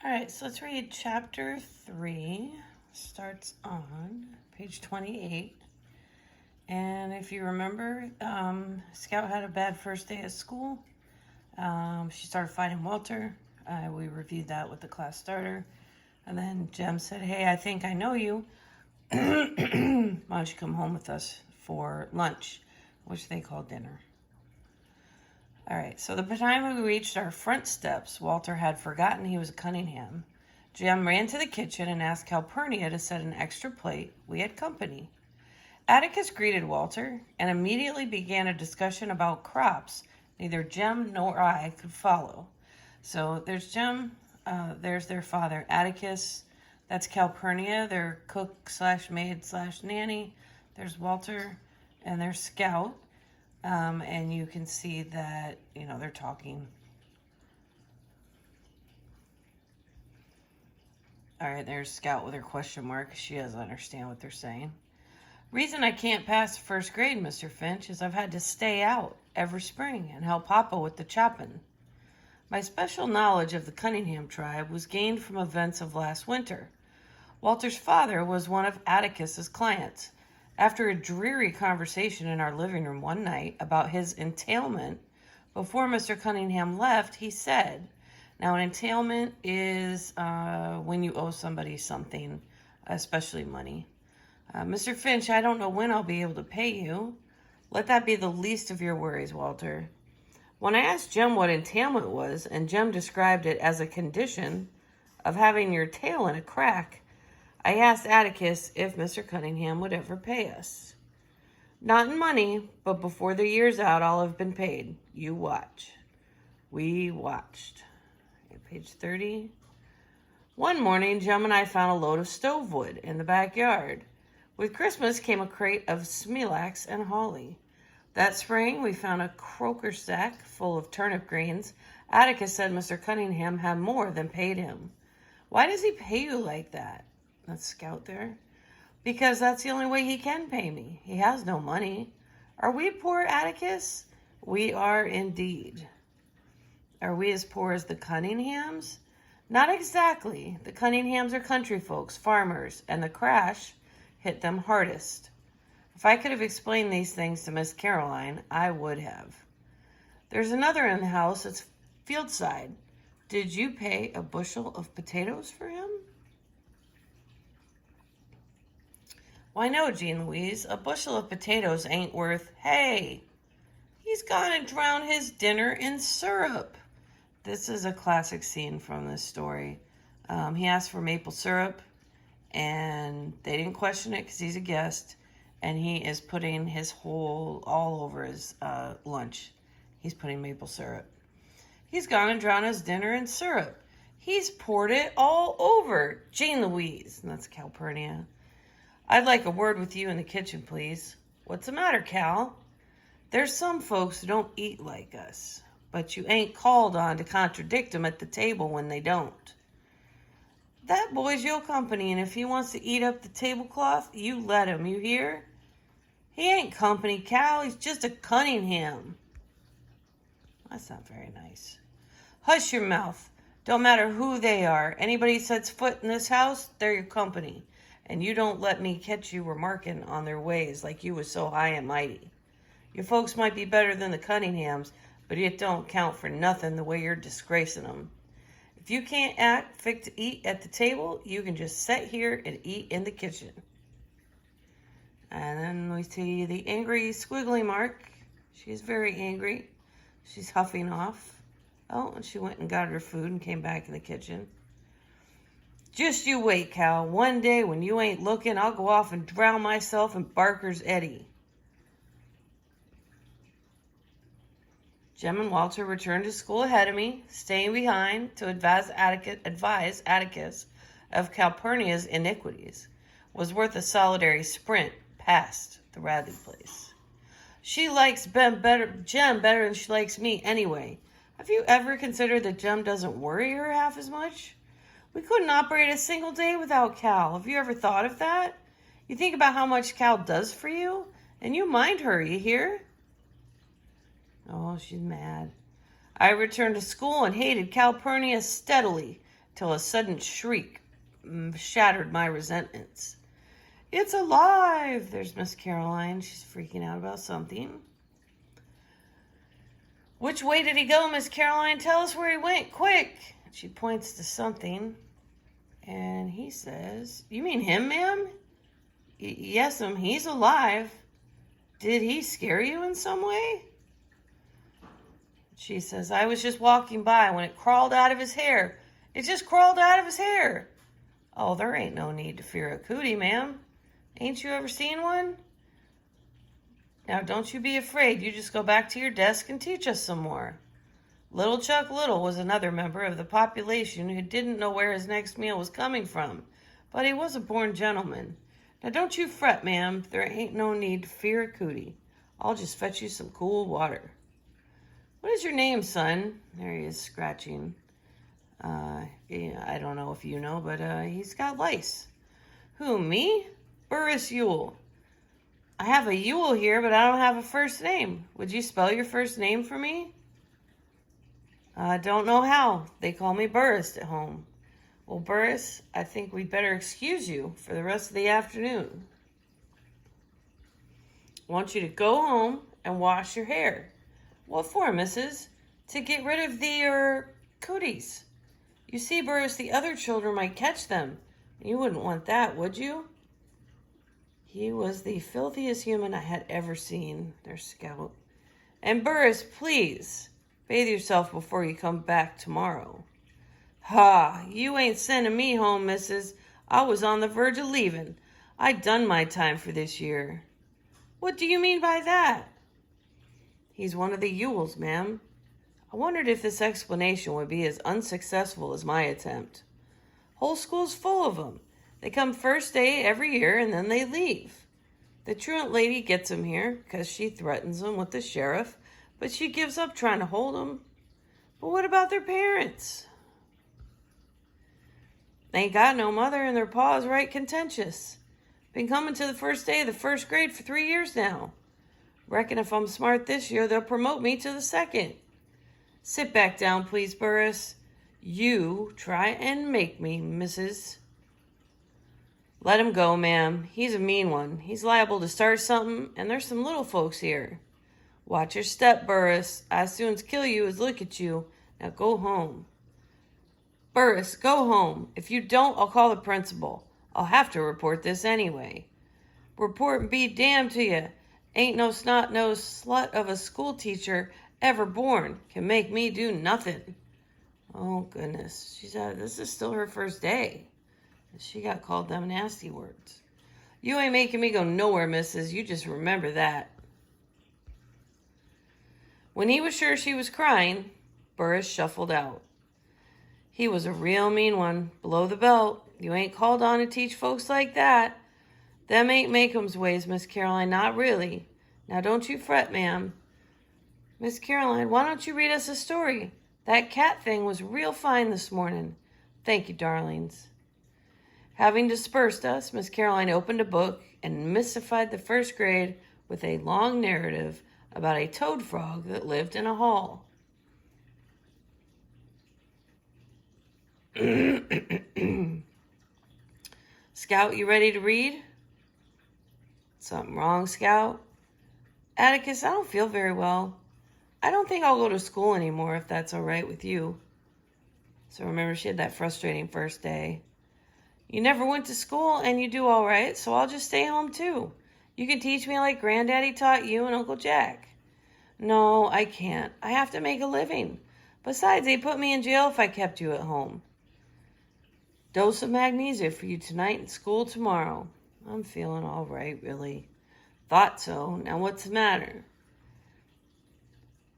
All right, so let's read chapter 3. Starts on page 28. And if you remember, Scout had a bad first day at school. She started fighting Walter. We reviewed that with the class starter. And then Jem said, "Hey, I think I know you. Why don't you come home with us for lunch?" Which they called dinner. All right, so the time we reached our front steps, Walter had forgotten he was a Cunningham. Jem ran to the kitchen and asked Calpurnia to set an extra plate. We had company. Atticus greeted Walter and immediately began a discussion about crops neither Jem nor I could follow. So there's Jem, there's their father, Atticus. That's Calpurnia, their cook/maid/nanny. There's Walter, and there's Scout. And you can see that, they're talking. All right, there's Scout with her question mark. She doesn't understand what they're saying. "Reason I can't pass first grade, Mr. Finch, is I've had to stay out every spring and help Papa with the chopping. My special knowledge of the Cunningham tribe was gained from events of last winter. Walter's father was one of Atticus's clients. After a dreary conversation in our living room one night about his entailment, before Mr. Cunningham left, he said, now an entailment is when you owe somebody something, especially money. Mr. Finch, I don't know when I'll be able to pay you. Let that be the least of your worries, Walter. When I asked Jem what entailment was, and Jem described it as a condition of having your tail in a crack, I asked Atticus if Mr. Cunningham would ever pay us. Not in money, but before the year's out, I'll have been paid. You watch." We watched. Page 30. "One morning, Jem and I found a load of stove wood in the backyard. With Christmas came a crate of smilax and holly. That spring, we found a croaker sack full of turnip greens. Atticus said Mr. Cunningham had more than paid him. Why does he pay you like that?" That's Scout there. "Because that's the only way he can pay me. He has no money. Are we poor, Atticus?" "We are indeed." "Are we as poor as the Cunninghams?" "Not exactly. The Cunninghams are country folks, farmers, and the crash hit them hardest. If I could have explained these things to Miss Caroline, I would have. There's another in the house. It's Fieldside. Did you pay a bushel of potatoes for him?" "Why, no, Jean Louise. A bushel of potatoes ain't worth... Hey! He's gone and drowned his dinner in syrup." This is a classic scene from this story. He asked for maple syrup, and they didn't question it because he's a guest, and he is putting his all over his lunch. He's putting maple syrup. "He's gone and drowned his dinner in syrup. He's poured it all over. Jean Louise." And that's Calpurnia. "I'd like a word with you in the kitchen, please." "What's the matter, Cal?" "There's some folks who don't eat like us, but you ain't called on to contradict them at the table when they don't." "That boy's your company, and if he wants to eat up the tablecloth, you let him, you hear?" "He ain't company, Cal. He's just a Cunningham." That's not very nice. "Hush your mouth. Don't matter who they are. Anybody sets foot in this house, they're your company. And you don't let me catch you remarking on their ways like you was so high and mighty. Your folks might be better than the Cunninghams, but it don't count for nothing the way you're disgracing them. If you can't act fit to eat at the table, you can just sit here and eat in the kitchen." And then we see the angry squiggly mark. She's very angry. She's huffing off. Oh, and she went and got her food and came back in the kitchen. "Just you wait, Cal. One day when you ain't looking, I'll go off and drown myself in Barker's eddy." Jem and Walter returned to school ahead of me, staying behind to advise Atticus of Calpurnia's iniquities. Was worth a solitary sprint past the Radley place. "She likes Jem better than she likes me anyway. Have you ever considered that Jem doesn't worry her half as much? We couldn't operate a single day without Cal. Have you ever thought of that? You think about how much Cal does for you, and you mind her, you hear?" Oh, she's mad. "I returned to school and hated Calpurnia steadily till a sudden shriek shattered my resentments. It's alive! There's Miss Caroline. She's freaking out about something. Which way did he go, Miss Caroline? Tell us where he went, quick! She points to something, and he says, You mean him, ma'am? Yes, ma'am, he's alive. Did he scare you in some way? She says, I was just walking by when it crawled out of his hair. It just crawled out of his hair. Oh, there ain't no need to fear a cootie, ma'am. Ain't you ever seen one? Now, don't you be afraid. You just go back to your desk and teach us some more. Little Chuck Little was another member of the population who didn't know where his next meal was coming from, but he was a born gentleman. Now, don't you fret, ma'am. There ain't no need to fear a cootie. I'll just fetch you some cool water. What is your name, son? There he is, scratching. I don't know if you know, but he's got lice. Who, me? Burris Yule. I have a Yule here, but I don't have a first name. Would you spell your first name for me? I don't know how. They call me Burris at home. Well, Burris, I think we'd better excuse you for the rest of the afternoon. I want you to go home and wash your hair. What for, missus? To get rid of the, cooties. You see, Burris, the other children might catch them. You wouldn't want that, would you? He was the filthiest human I had ever seen, their Scout. And Burris, please, bathe yourself before you come back tomorrow. Ha, you ain't sending me home, missus. I was on the verge of leaving. I done my time for this year. What do you mean by that? He's one of the Yules, ma'am. I wondered if this explanation would be as unsuccessful as my attempt. Whole school's full of them. They come first day every year and then they leave. The truant lady gets them here because she threatens them with the sheriff, but she gives up trying to hold them. But what about their parents? They ain't got no mother and their pa's right contentious. Been coming to the first day of the first grade for 3 years now. Reckon if I'm smart this year, they'll promote me to the second. Sit back down, please, Burris. You try and make me, missus. Let him go, ma'am. He's a mean one. He's liable to start something, and there's some little folks here. Watch your step, Burris. I as soon as kill you as look at you. Now go home. Burris, go home. If you don't, I'll call the principal. I'll have to report this anyway. Report and be damned to you. Ain't no snot-nosed slut of a school teacher ever born can make me do nothing. Oh, goodness. This is still her first day. She got called them nasty words. You ain't making me go nowhere, missus. You just remember that. When he was sure she was crying, Burris shuffled out. He was a real mean one, below the belt. You ain't called on to teach folks like that. Them ain't Makeum's ways, Miss Caroline, not really. Now don't you fret, ma'am. Miss Caroline, why don't you read us a story? That cat thing was real fine this morning. Thank you, darlings. Having dispersed us, Miss Caroline opened a book and mystified the first grade with a long narrative about a toad frog that lived in a hall. Scout, you ready to read? Something wrong, Scout? Atticus, I don't feel very well. I don't think I'll go to school anymore if that's all right with you. So remember, she had that frustrating first day. You never went to school and you do all right, so I'll just stay home too. You can teach me like Granddaddy taught you and Uncle Jack. No, I can't. I have to make a living. Besides, they put me in jail if I kept you at home. Dose of magnesia for you tonight and school tomorrow. I'm feeling all right, really. Thought so. Now what's the matter?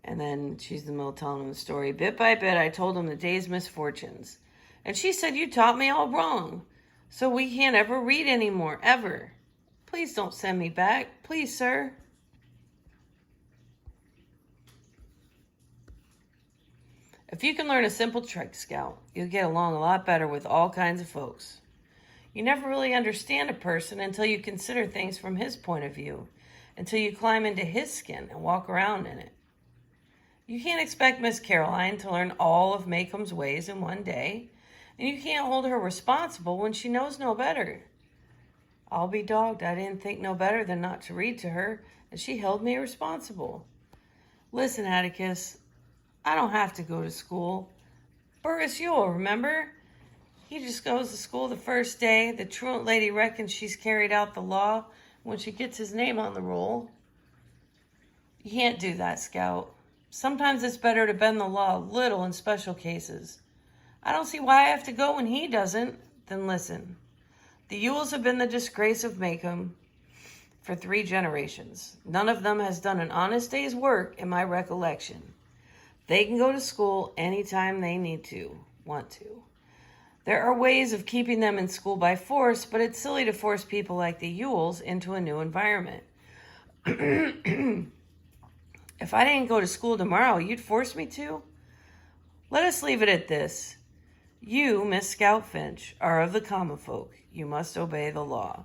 And then she's in the middle telling him the story. Bit by bit, I told him the day's misfortunes. And she said, you taught me all wrong. So we can't ever read anymore, ever. Please don't send me back. Please, sir. If you can learn a simple trick, Scout, you'll get along a lot better with all kinds of folks. You never really understand a person until you consider things from his point of view, until you climb into his skin and walk around in it. You can't expect Miss Caroline to learn all of Makeum's ways in one day, And you can't hold her responsible when she knows no better. I'll be dogged. I didn't think no better than not to read to her, and she held me responsible. Listen, Atticus, I don't have to go to school. Burris Yule, remember? He just goes to school the first day. The truant lady reckons she's carried out the law when she gets his name on the roll. You can't do that, Scout. Sometimes it's better to bend the law a little in special cases. I don't see why I have to go when he doesn't. Then listen. The Yules have been the disgrace of Maycomb for 3 generations. None of them has done an honest day's work in my recollection. They can go to school anytime they want to. There are ways of keeping them in school by force, but it's silly to force people like the Yules into a new environment. If I didn't go to school tomorrow, you'd force me to? Let us leave it at this. You, Miss Scout Finch, are of the common folk. You must obey the law.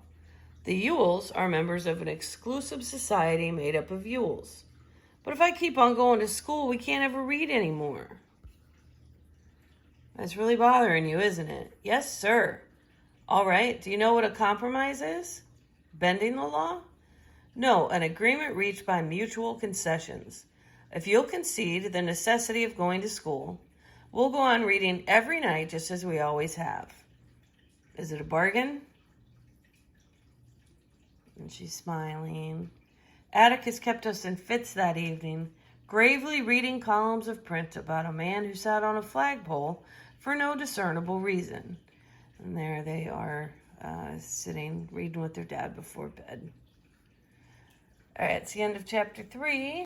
The Yules are members of an exclusive society made up of Yules. But if I keep on going to school, we can't ever read anymore. That's really bothering you, isn't it? Yes, sir. All right, do you know what a compromise is? Bending the law? No, an agreement reached by mutual concessions. If you'll concede the necessity of going to school, we'll go on reading every night just as we always have. Is it a bargain? And she's smiling. Atticus kept us in fits that evening, gravely reading columns of print about a man who sat on a flagpole for no discernible reason. And there they are, sitting, reading with their dad before bed. All right, it's the end of chapter 3.